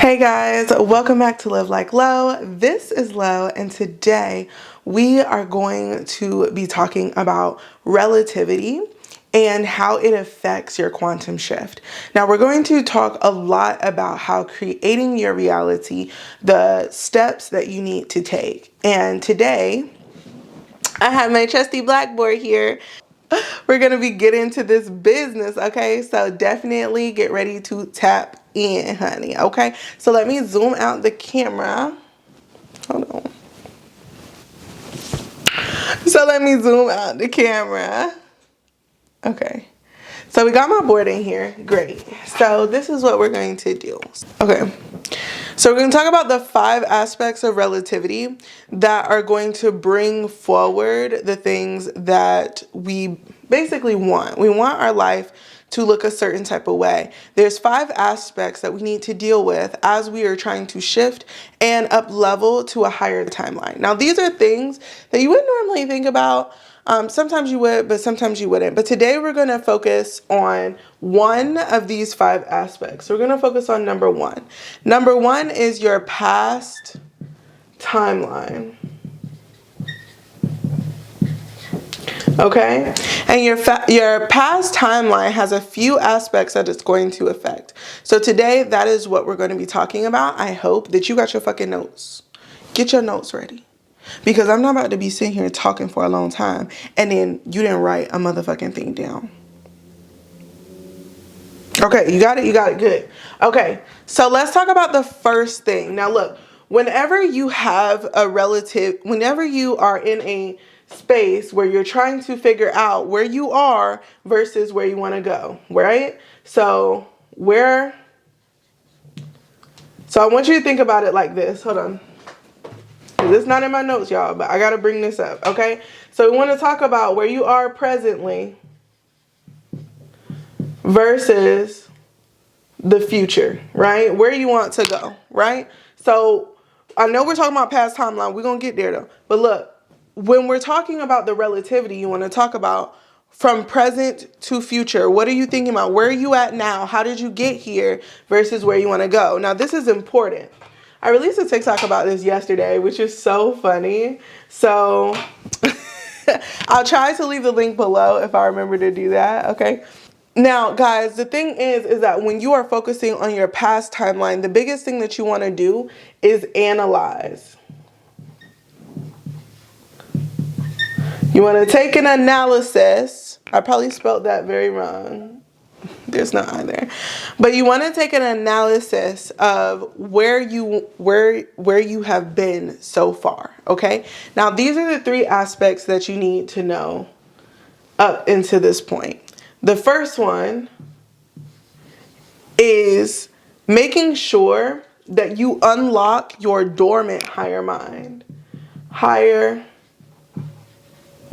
Hey guys, welcome back to Live Like Lo. This is Lo, and today we are going to be talking about relativity and how it affects your quantum shift. Now, we're going to talk a lot about how creating your reality, the steps that you need to take. And today, I have my trusty blackboard here. We're going to be getting into this business, okay? So definitely get ready to tap in, honey, okay? So let me zoom out the camera. Hold on. So let me zoom out the camera. Okay. So we got my board in here. Great. So this is what we're going to do. Okay. So we're going to talk about the 5 aspects of relativity that are going to bring forward the things that we basically want. We want our life to look a certain type of way. There's 5 aspects that we need to deal with as we are trying to shift and up level to a higher timeline. Now, these are things that you wouldn't normally think about. Sometimes you would, but sometimes you wouldn't. But today we're going to focus on one of these 5 aspects. We're going to focus on number 1. Number 1 is your past timeline. Okay? And your past timeline has a few aspects that it's going to affect. So today, that is what we're going to be talking about. I hope that you got your fucking notes. Get your notes ready. Because I'm not about to be sitting here talking for a long time and then you didn't write a motherfucking thing down. Okay, you got it? You got it. Good. Okay, so let's talk about the first thing. Now look, whenever you have a relative, whenever you are in a space where you're trying to figure out where you are versus where you want to go, right? So I want you to think about it like this. Hold on. It's not in my notes, y'all, but I got to bring this up, okay? So we want to talk about where you are presently versus the future, right? Where you want to go, right? So I know we're talking about past timeline. We're going to get there, though. But look, when we're talking about the relativity, you want to talk about from present to future. What are you thinking about? Where are you at now? How did you get here versus where you want to go? Now, this is important. I released a TikTok about this yesterday, which is so funny. So I'll try to leave the link below if I remember to do that, okay? Now, guys, the thing is that when you are focusing on your past timeline, the biggest thing that you want to do is analyze. You want to take an analysis. I probably spelled that very wrong. There's no I there. But you want to take an analysis of where you have been so far, okay? Now, these are the 3 aspects that you need to know up into this point. The first one is making sure that you unlock your dormant higher mind. Higher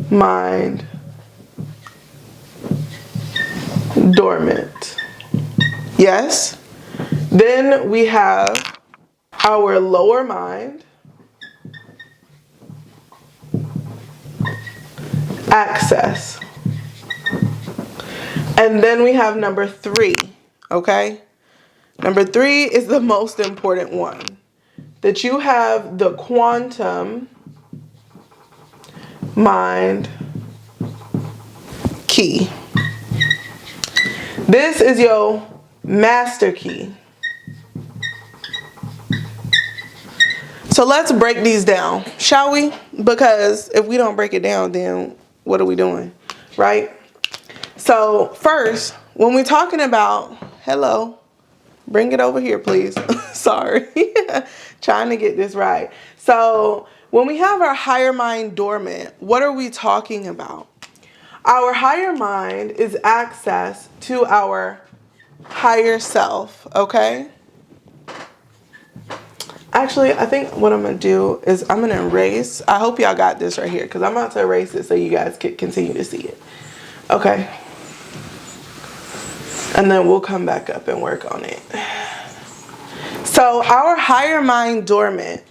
mind. Dormant. Yes. Then we have our lower mind. Access. And then we have number 3. Okay? Number 3 is the most important one. That you have the quantum mind key. This is your master key. So let's break these down, shall we? Because if we don't break it down, then what are we doing, right? So first, when we're talking about, hello, bring it over here, please. Sorry, trying to get this right. So when we have our higher mind dormant, what are we talking about? Our higher mind is access to our higher self, okay? Actually, I think what I'm going to do is I'm going to erase. I hope y'all got this right here because I'm about to erase it so you guys can continue to see it. Okay. And then we'll come back up and work on it. So our higher mind dormant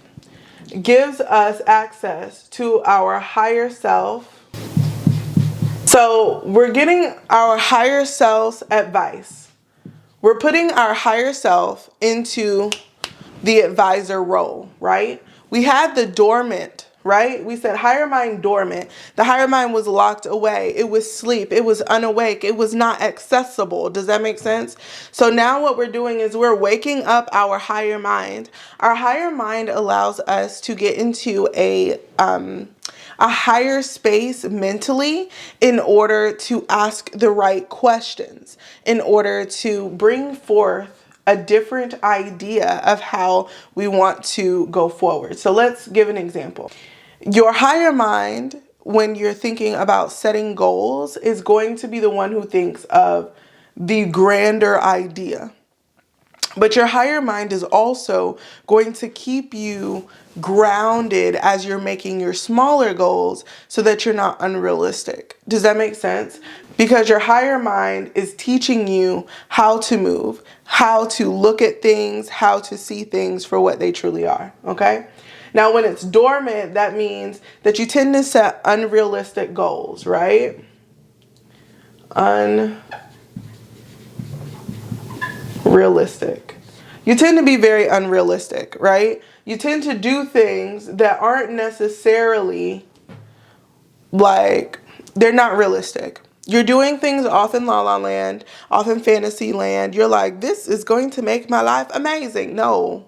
gives us access to our higher self. So we're getting our higher self's advice. We're putting our higher self into the advisor role, right? We had the dormant, right? We said higher mind dormant. The higher mind was locked away. It was sleep. It was unawake. It was not accessible. Does that make sense? So now what we're doing is we're waking up our higher mind. Our higher mind allows us to get into a higher space mentally in order to ask the right questions, in order to bring forth a different idea of how we want to go forward. So let's give an example. Your higher mind, when you're thinking about setting goals, is going to be the one who thinks of the grander idea. But your higher mind is also going to keep you grounded as you're making your smaller goals so that you're not unrealistic. Does that make sense? Because your higher mind is teaching you how to move, how to look at things, how to see things for what they truly are, okay? Now, when it's dormant, that means that you tend to set unrealistic goals, right? Unrealistic. You tend to be very unrealistic, right? You tend to do things that aren't necessarily like, they're not realistic. You're doing things off in La La Land, off in fantasy land. You're like, this is going to make my life amazing. No.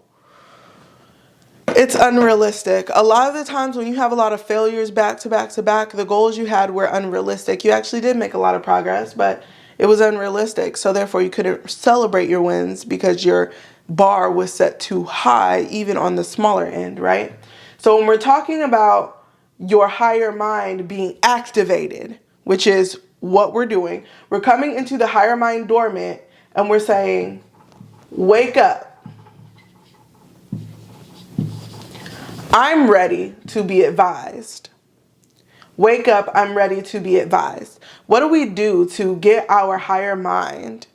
It's unrealistic. A lot of the times when you have a lot of failures back to back to back, the goals you had were unrealistic. You actually did make a lot of progress, but it was unrealistic. So therefore you couldn't celebrate your wins because your bar was set too high, even on the smaller end, right? So when we're talking about your higher mind being activated, which is what we're doing, we're coming into the higher mind dormant and we're saying, wake up. I'm ready to be advised. Wake up, I'm ready to be advised. What do we do to get our higher mind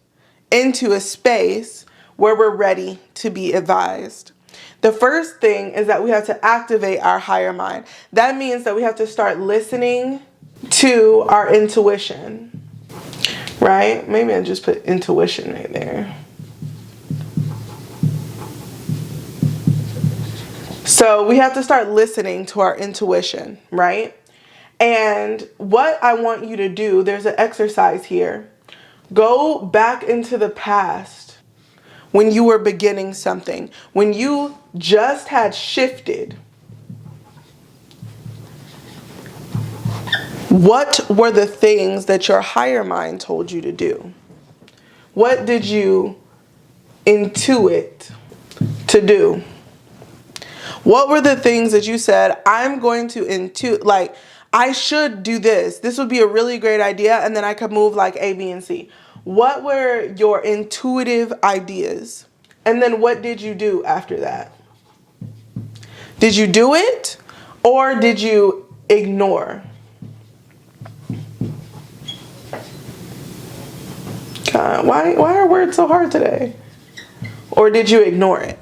into a space where we're ready to be advised? The first thing is that we have to activate our higher mind. That means that we have to start listening to our intuition, right? Maybe I just put intuition right there. So we have to start listening to our intuition, right? And what I want you to do, there's an exercise here. Go back into the past when you were beginning something, when you just had shifted. What were the things that your higher mind told you to do? What did you intuit to do? What were the things that you said, I'm going to intuit, like, I should do this. This would be a really great idea, and then I could move like A, B, and C. What were your intuitive ideas? And then what did you do after that? Did you do it, or did you ignore? God, why are words so hard today? Or did you ignore it?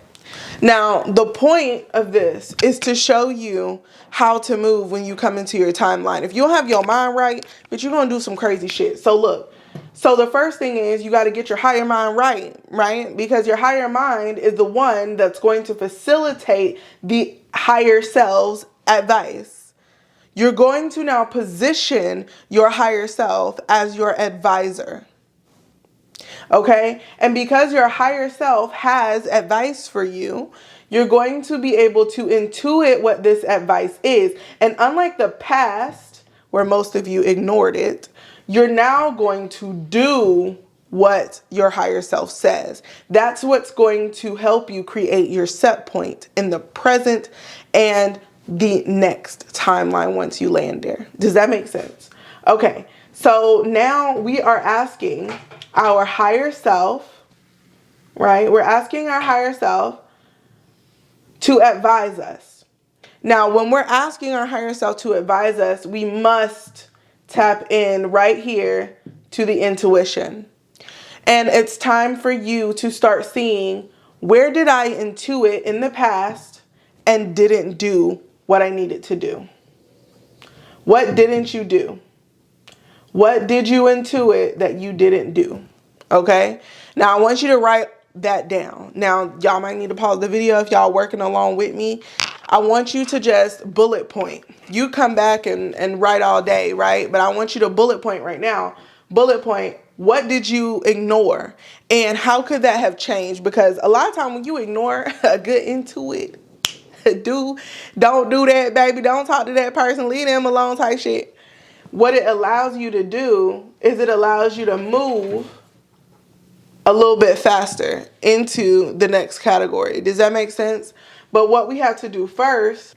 Now, the point of this is to show you how to move when you come into your timeline. If you don't have your mind right, but you're going to do some crazy shit. So look, so the first thing is you got to get your higher mind right? Because your higher mind is the one that's going to facilitate the higher self's advice. You're going to now position your higher self as your advisor. Okay? And because your higher self has advice for you, you're going to be able to intuit what this advice is. And unlike the past, where most of you ignored it, you're now going to do what your higher self says. That's what's going to help you create your set point in the present and the next timeline once you land there. Does that make sense? Okay, so now we are asking our higher self, right? We're asking our higher self to advise us. Now, when we're asking our higher self to advise us, we must tap in right here to the intuition. And it's time for you to start seeing, where did I intuit in the past and didn't do what I needed to do? What didn't you do? What did you intuit that you didn't do? Okay. Now I want you to write that down. Now, y'all might need to pause the video if y'all working along with me. I want you to just bullet point. You come back and write all day, right? But I want you to bullet point right now. Bullet point, what did you ignore? And how could that have changed? Because a lot of time when you ignore a good intuit, don't do that, baby. Don't talk to that person. Leave them alone type shit. What it allows you to do is it allows you to move a little bit faster into the next category. Does that make sense? But what we have to do first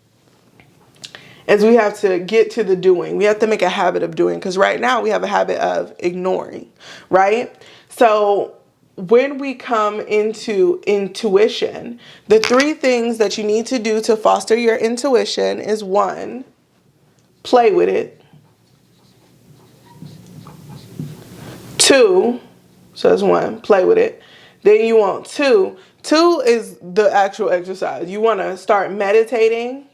is we have to get to the doing. We have to make a habit of doing, because right now we have a habit of ignoring, right? So when we come into intuition, the 3 things that you need to do to foster your intuition is 1, play with it. 2, so that's 1, play with it. Then you want 2. 2 is the actual exercise. You want to start meditating.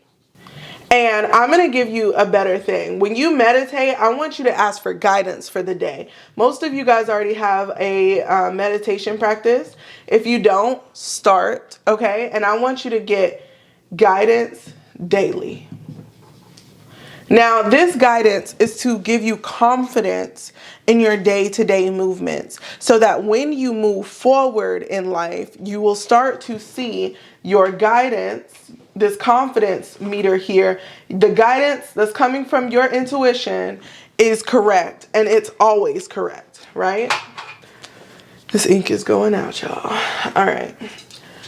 And I'm going to give you a better thing. When you meditate, I want you to ask for guidance for the day. Most of you guys already have a meditation practice. If you don't, start, okay? And I want you to get guidance daily. Now, this guidance is to give you confidence in your day-to-day movements, so that when you move forward in life, you will start to see your guidance, this confidence meter here, the guidance that's coming from your intuition is correct, and it's always correct, right? This ink is going out, y'all. All right.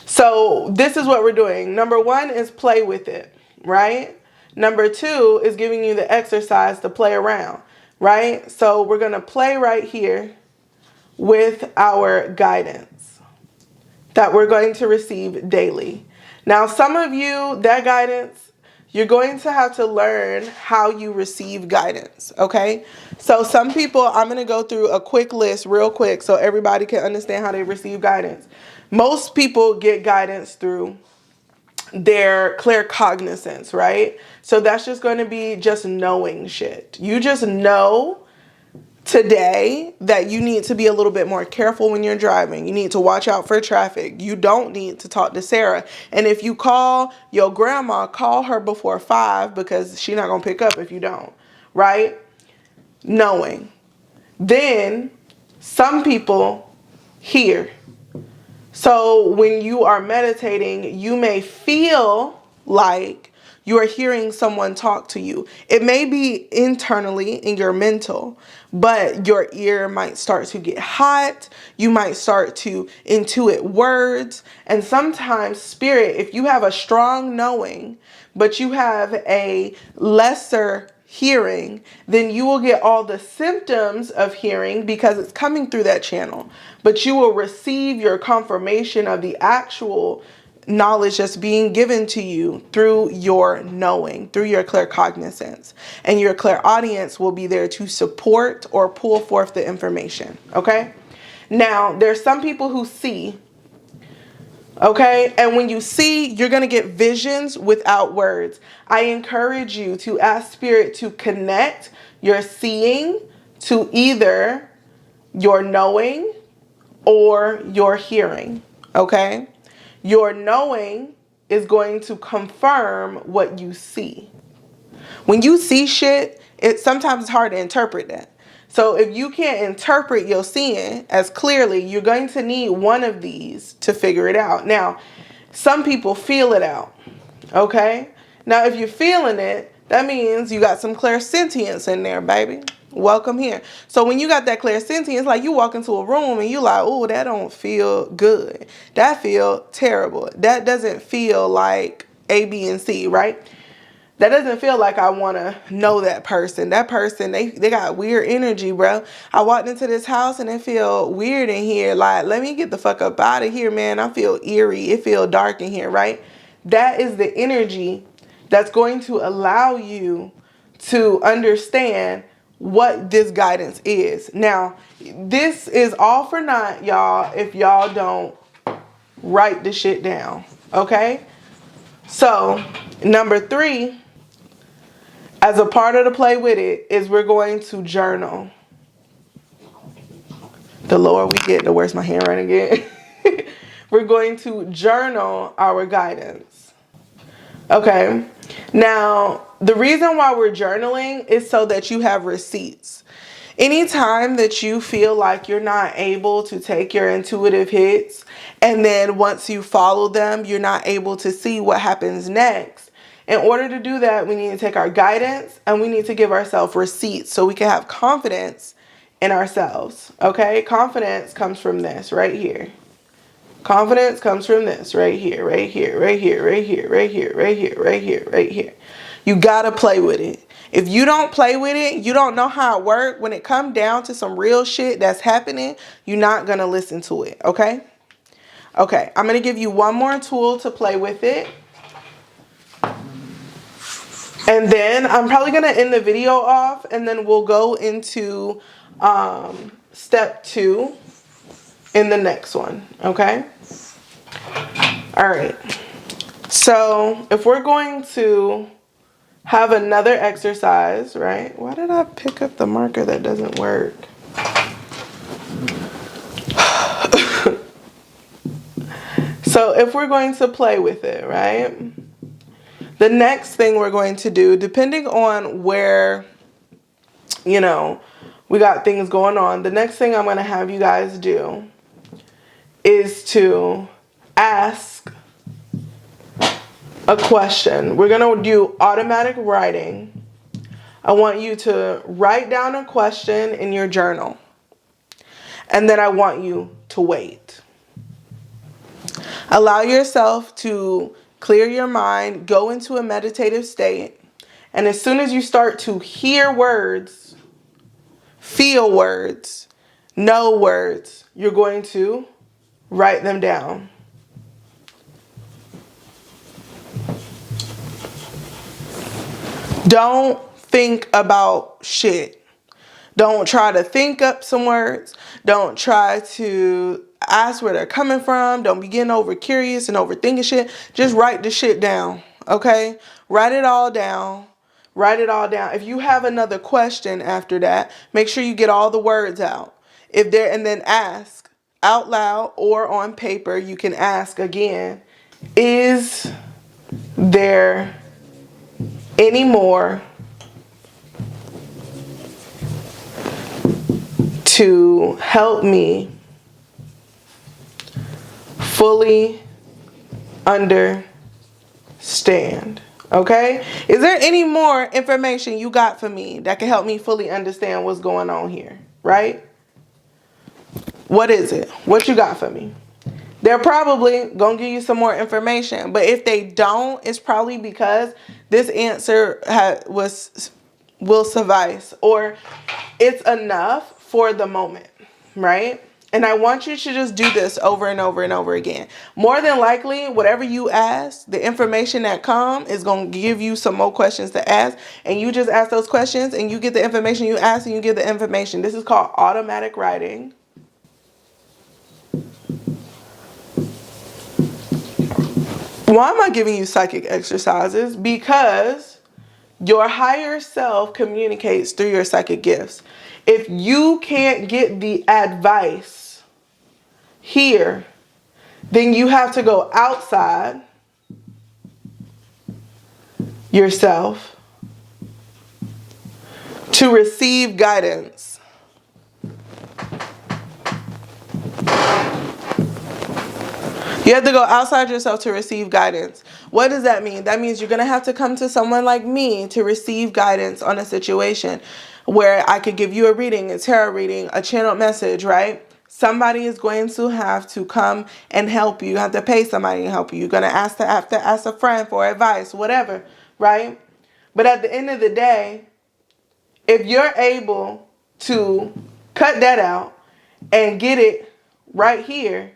So this is what we're doing. Number 1 is play with it, right? Number 2 is giving you the exercise to play around, right? So we're going to play right here with our guidance that we're going to receive daily. Now, some of you, that guidance, you're going to have to learn how you receive guidance, okay? So some people, I'm going to go through a quick list real quick so everybody can understand how they receive guidance. Most people get guidance through their clear cognizance, right? So that's just going to be just knowing shit. You just know today that you need to be a little bit more careful when you're driving. You need to watch out for traffic. You don't need to talk to Sarah. And if you call your grandma, call her before 5, because she's not going to pick up if you don't, right? Knowing. Then some people hear. So when you are meditating, you may feel like you are hearing someone talk to you. It may be internally in your mental, but your ear might start to get hot. You might start to intuit words. And sometimes spirit, if you have a strong knowing, but you have a lesser hearing, then you will get all the symptoms of hearing because it's coming through that channel. But you will receive your confirmation of the actual knowledge that's being given to you through your knowing, through your claircognizance. And your clairaudience will be there to support or pull forth the information, okay? Now, there's some people who see, okay? And when you see, you're going to get visions without words. I encourage you to ask spirit to connect your seeing to either your knowing or your hearing, okay? Your knowing is going to confirm what you see. When you see shit, sometimes it's hard to interpret that. So if you can't interpret your seeing as clearly, you're going to need one of these to figure it out. Now, some people feel it out, okay? Now, if you're feeling it, that means you got some clairsentience in there, baby. Welcome here. So when you got that clairsentience, like you walk into a room and you like, oh, that don't feel good. That feel terrible. That doesn't feel like A, B, and C, right? That doesn't feel like I want to know that person. That person, they got weird energy, bro. I walked into this house and it feel weird in here. Like, let me get the fuck up out of here, man. I feel eerie. It feel dark in here, right? That is the energy that's going to allow you to understand what this guidance is. Now, this is all for naught, y'all, if y'all don't write the shit down, okay? So, number 3, as a part of the play with it, is we're going to journal. The lower we get, the worse my handwriting get. we're going to journal our guidance. Okay. Now, the reason why we're journaling is so that you have receipts. Anytime that you feel like you're not able to take your intuitive hits, and then once you follow them, you're not able to see what happens next. In order to do that, we need to take our guidance and we need to give ourselves receipts so we can have confidence in ourselves. Okay? Confidence comes from this right here. Confidence comes from this right here, right here, right here, right here, right here, right here, right here, right here. You gotta play with it. If you don't play with it, you don't know how it works. When it comes down to some real shit that's happening, you're not gonna listen to it, okay? Okay, I'm gonna give you one more tool to play with it. And then I'm probably gonna end the video off and then we'll go into step 2 in the next one, okay? All right, so if we're going to have another exercise, right? Why did I pick up the marker that doesn't work? So if we're going to play with it, right? The next thing we're going to do, depending on where, you know, we got things going on, the next thing I'm going to have you guys do is to ask a question. We're going to do automatic writing. I want you to write down a question in your journal. And then I want you to wait. Allow yourself to clear your mind, go into a meditative state. And as soon as you start to hear words, feel words, know words, you're going to write them down. Don't think about shit. Don't try to think up some words. Don't try to ask where they're coming from. Don't be getting over curious and overthinking shit. Just write the shit down, okay? Write it all down. Write it all down. If you have another question after that, make sure you get all the words out. And then ask out loud or on paper. You can ask again, is there any more to help me fully understand? Okay? Is there any more information you got for me that can help me fully understand what's going on here? Right? What is it? What you got for me? They're probably going to give you some more information. But if they don't, it's probably because this answer will suffice. Or it's enough for the moment. Right? And I want you to just do this over and over and over again. More than likely, whatever you ask, the information that comes is going to give you some more questions to ask. And you just ask those questions and you get the information you ask and you get the information. This is called automatic writing. Why am I giving you psychic exercises? Because your higher self communicates through your psychic gifts. If you can't get the advice here, then you have to go outside yourself to receive guidance. You have to go outside yourself to receive guidance. What does that mean? That means you're going to have to come to someone like me to receive guidance on a situation where I could give you a reading, a tarot reading, a channeled message, right? Somebody is going to have to come and help you. You have to pay somebody to help you. You're going to have to ask a friend for advice, whatever, right? But at the end of the day, if you're able to cut that out and get it right here,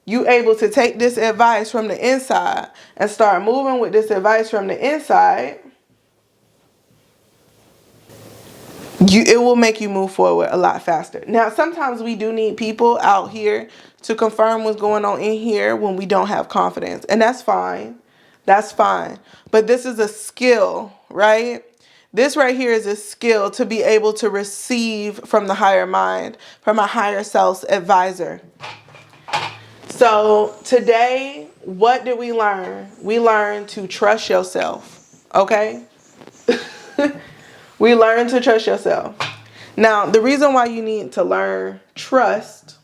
you able to take this advice from the inside and start moving with this advice from the inside, it will make you move forward a lot faster. Now, sometimes we do need people out here to confirm what's going on in here when we don't have confidence. And that's fine. That's fine. But this is a skill, right? This right here is a skill to be able to receive from the higher mind, from a higher self's advisor. So today, what did we learn? We learned to trust yourself. Okay? We learned to trust yourself. Now, the reason why you need to learn trust,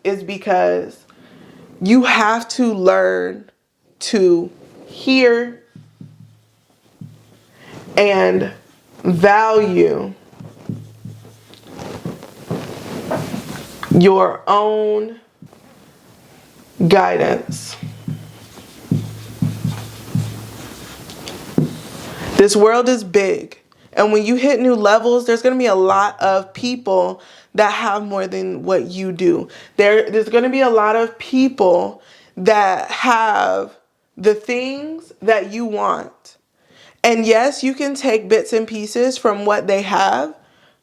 is because you have to learn to hear and value your own guidance. This world is big. And when you hit new levels, there's going to be a lot of people that have more than what you do. There's going to be a lot of people that have the things that you want. And yes, you can take bits and pieces from what they have,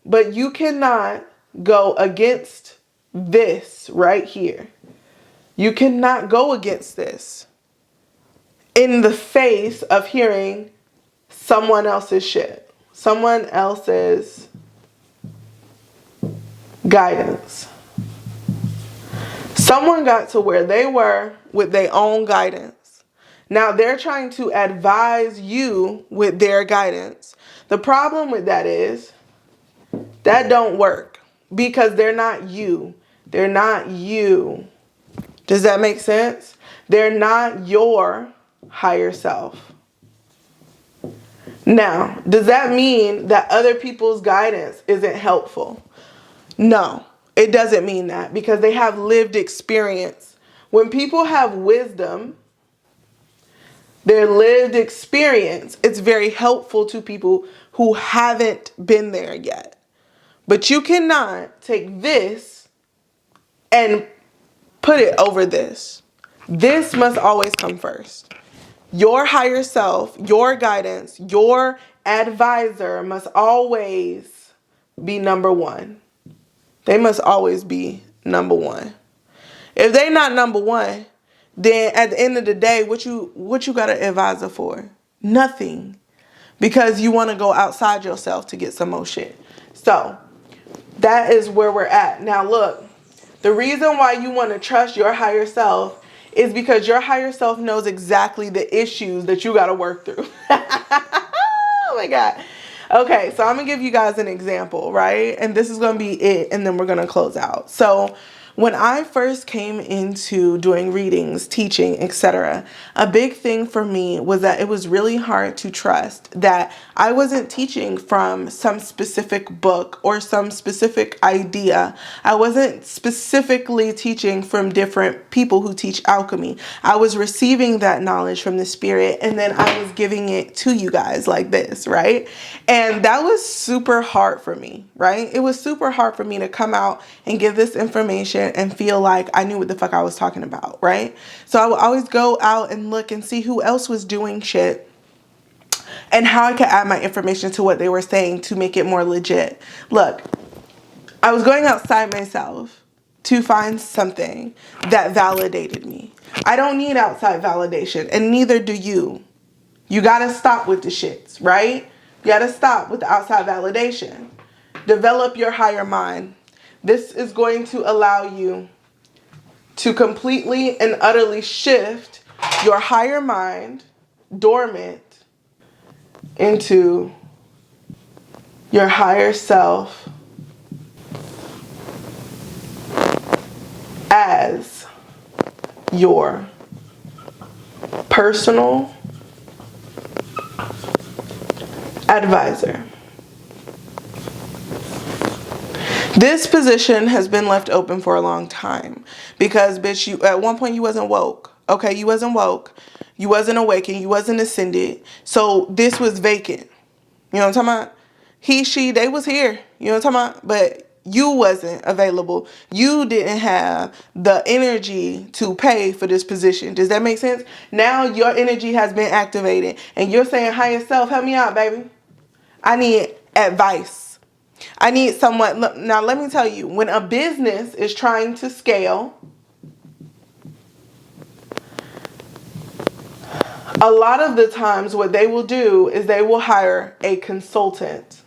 but you cannot go against this right here. You cannot go against this in the face of hearing someone else's shit, someone else's guidance. Someone got to where they were with their own guidance. Now they're trying to advise you with their guidance. The problem with that is that don't work because they're not you. They're not you. Does that make sense? They're not your higher self. Now, does that mean that other people's guidance isn't helpful? No, it doesn't mean that because they have lived experience. When people have wisdom, their lived experience, it's very helpful to people who haven't been there yet. But you cannot take this and put it over this. This must always come first. Your higher self, your guidance, your advisor must always be number one. They must always be number one. If they not number one, then at the end of the day, what you got an advisor for? Nothing. Because you want to go outside yourself to get some more shit. So that is where we're at. Now look, the reason why you want to trust your higher self is because your higher self knows exactly the issues that you got to work through. Oh my God. Okay, so I'm going to give you guys an example, right? And this is going to be it, and then we're going to close out. So when I first came into doing readings, teaching, etc., a big thing for me was that it was really hard to trust that I wasn't teaching from some specific book or some specific idea. I wasn't specifically teaching from different people who teach alchemy. I was receiving that knowledge from the spirit, and then I was giving it to you guys like this, right? And that was super hard for me, right? It was super hard for me to come out and give this information and feel like I knew what the fuck I was talking about, right? So I would always go out and look and see who else was doing shit and how I could add my information to what they were saying to make it more legit. Look, I was going outside myself to find something that validated me. I don't need outside validation, and neither do you. You gotta stop with the shits, right? You gotta stop with the outside validation. Develop your higher mind. This is going to allow you to completely and utterly shift your higher mind, dormant, into your higher self as your personal advisor. This position has been left open for a long time because, bitch, you at one point you wasn't woke. Okay, you wasn't woke. You wasn't awakened. You wasn't ascended. So this was vacant. You know what I'm talking about? He, she, they was here. You know what I'm talking about? But you wasn't available. You didn't have the energy to pay for this position. Does that make sense? Now your energy has been activated and you're saying, higher self, help me out, baby. I need advice. I need someone. Now, let me tell you, when a business is trying to scale, a lot of the times what they will do is they will hire a consultant.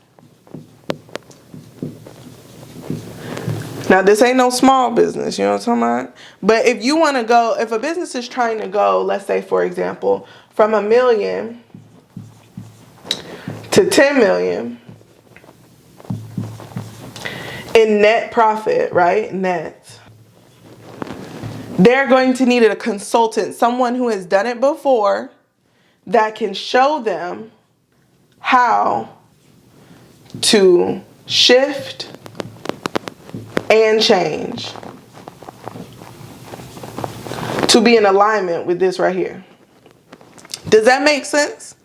Now, this ain't no small business, you know what I'm talking about? But if you want to go, if a business is trying to go, let's say, for example, from $1 million to 10 million in net profit, right? Net. They're going to need a consultant, someone who has done it before that can show them how to shift and change to be in alignment with this right here. Does that make sense?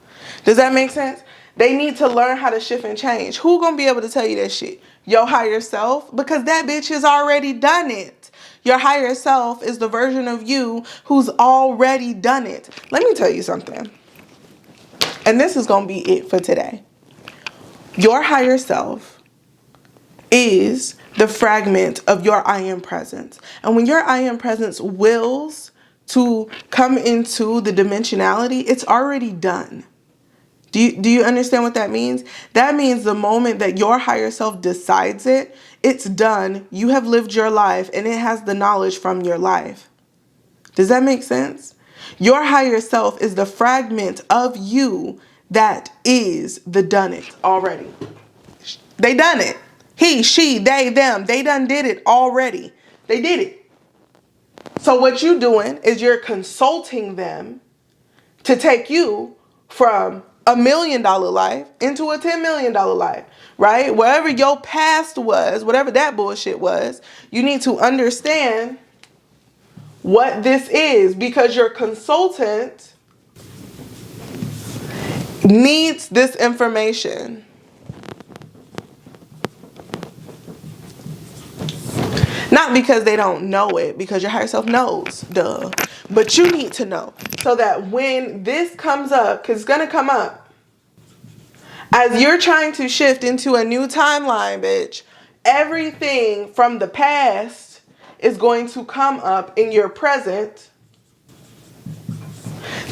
Does that make sense? They need to learn how to shift and change. Who gonna be able to tell you that shit? Your higher self? Because that bitch has already done it. Your higher self is the version of you who's already done it. Let me tell you something. And this is gonna be it for today. Your higher self is the fragment of your I am presence. And when your I am presence wills to come into the dimensionality, it's already done. Do you understand what that means? That means the moment that your higher self decides it, it's done. You have lived your life and it has the knowledge from your life. Does that make sense? Your higher self is the fragment of you that is the done it already. They done it. He, she, they, them. They done did it already. They did it. So what you doing is you're consulting them to take you from $1 million life into a $10 million life, right? Whatever your past was, whatever that bullshit was, you need to understand what this is, because your consultant needs this information. Not because they don't know it, because your higher self knows, duh. But you need to know so that when this comes up, because it's going to come up, as you're trying to shift into a new timeline, bitch, everything from the past is going to come up in your present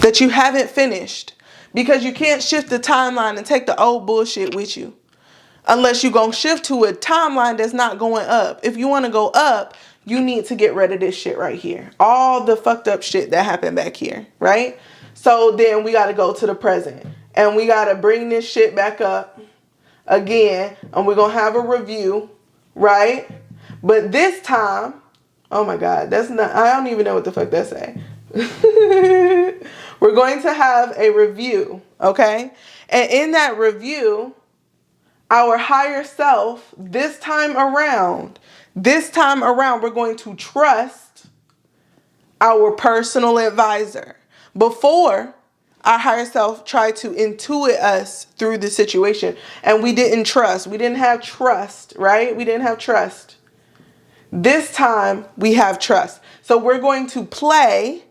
that you haven't finished, because you can't shift the timeline and take the old bullshit with you. Unless you're going to shift to a timeline that's not going up. If you want to go up, you need to get rid of this shit right here. All the fucked up shit that happened back here, right? So then we got to go to the present. And we got to bring this shit back up again. And we're going to have a review, right? But this time, oh my God, that's not, I don't even know what the fuck that say. We're going to have a review, okay? And in that review, our higher self, this time around, we're going to trust our personal advisor. Before, our higher self tried to intuit us through the situation, and we didn't trust. We didn't have trust, right? We didn't have trust. This time, we have trust. So we're going to play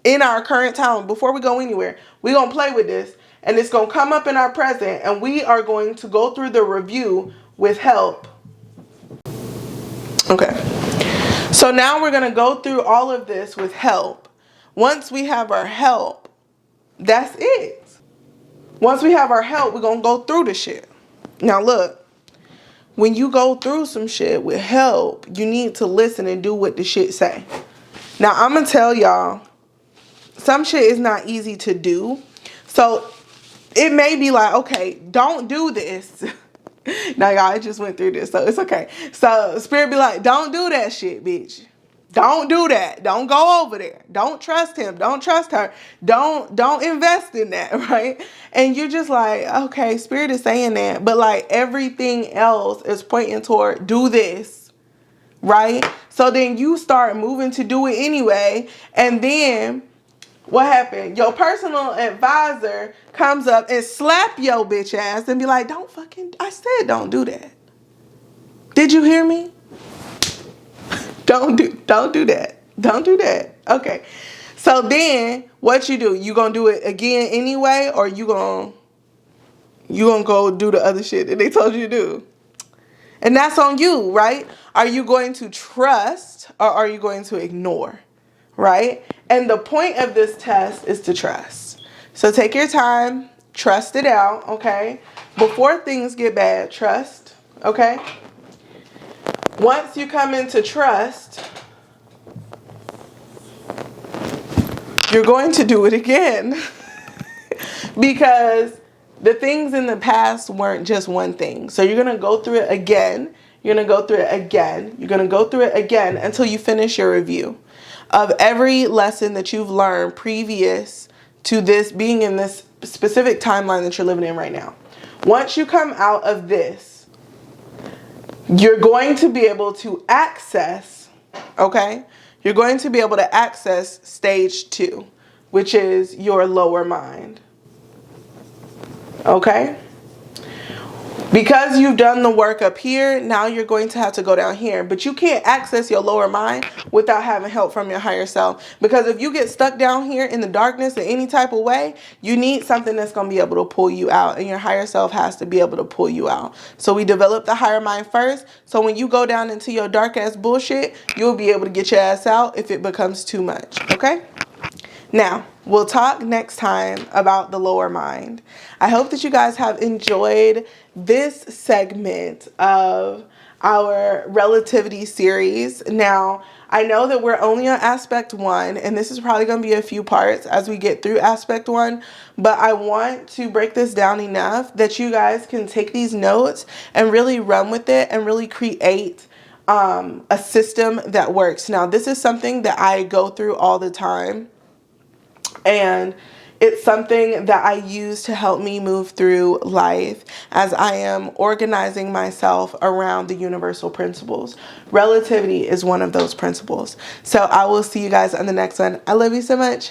in our current time. Before we go anywhere, we're going to play with this. And it's going to come up in our present, and we are going to go through the review with help. Okay. So now we're going to go through all of this with help. Once we have our help, that's it. Once we have our help, we're going to go through the shit. Now look, when you go through some shit with help, you need to listen and do what the shit say. Now I'm going to tell y'all, some shit is not easy to do. So it may be like, okay, don't do this. Now, y'all, I just went through this, so it's okay. So Spirit be like, don't do that shit, bitch. Don't do that. Don't go over there. Don't trust him. Don't trust her. Don't invest in that, right? And you're just like, okay, Spirit is saying that. But like everything else is pointing toward do this, right? So then you start moving to do it anyway. And then what happened? Your personal advisor comes up and slap your bitch ass and be like, I said don't do that. Did you hear me? Don't do that. Don't do that. Okay. So then what you do? You gonna do it again anyway, or you gonna go do the other shit that they told you to do? And that's on you, right? Are you going to trust or are you going to ignore? Right? And the point of this test is to trust. So take your time, trust it out, okay? Before things get bad, trust, okay? Once you come into trust, you're going to do it again. Because the things in the past weren't just one thing. So you're going to go through it again. You're going to go through it again. You're going to go through it again until you finish your review of every lesson that you've learned previous to this being in this specific timeline that you're living in right now. Once you come out of this, you're going to be able to access, okay? You're going to be able to access stage 2, which is your lower mind. Okay? Because you've done the work up here, now you're going to have to go down here. But you can't access your lower mind without having help from your higher self. Because if you get stuck down here in the darkness in any type of way, you need something that's going to be able to pull you out. And your higher self has to be able to pull you out. So we develop the higher mind first. So when you go down into your dark ass bullshit, you'll be able to get your ass out if it becomes too much. Okay? Now, we'll talk next time about the lower mind. I hope that you guys have enjoyed this segment of our relativity series. Now, I know that we're only on aspect 1, and this is probably going to be a few parts as we get through aspect 1, but I want to break this down enough that you guys can take these notes and really run with it and really create a system that works. Now, this is something that I go through all the time. And it's something that I use to help me move through life as I am organizing myself around the universal principles. Relativity is one of those principles. So I will see you guys on the next one. I love you so much.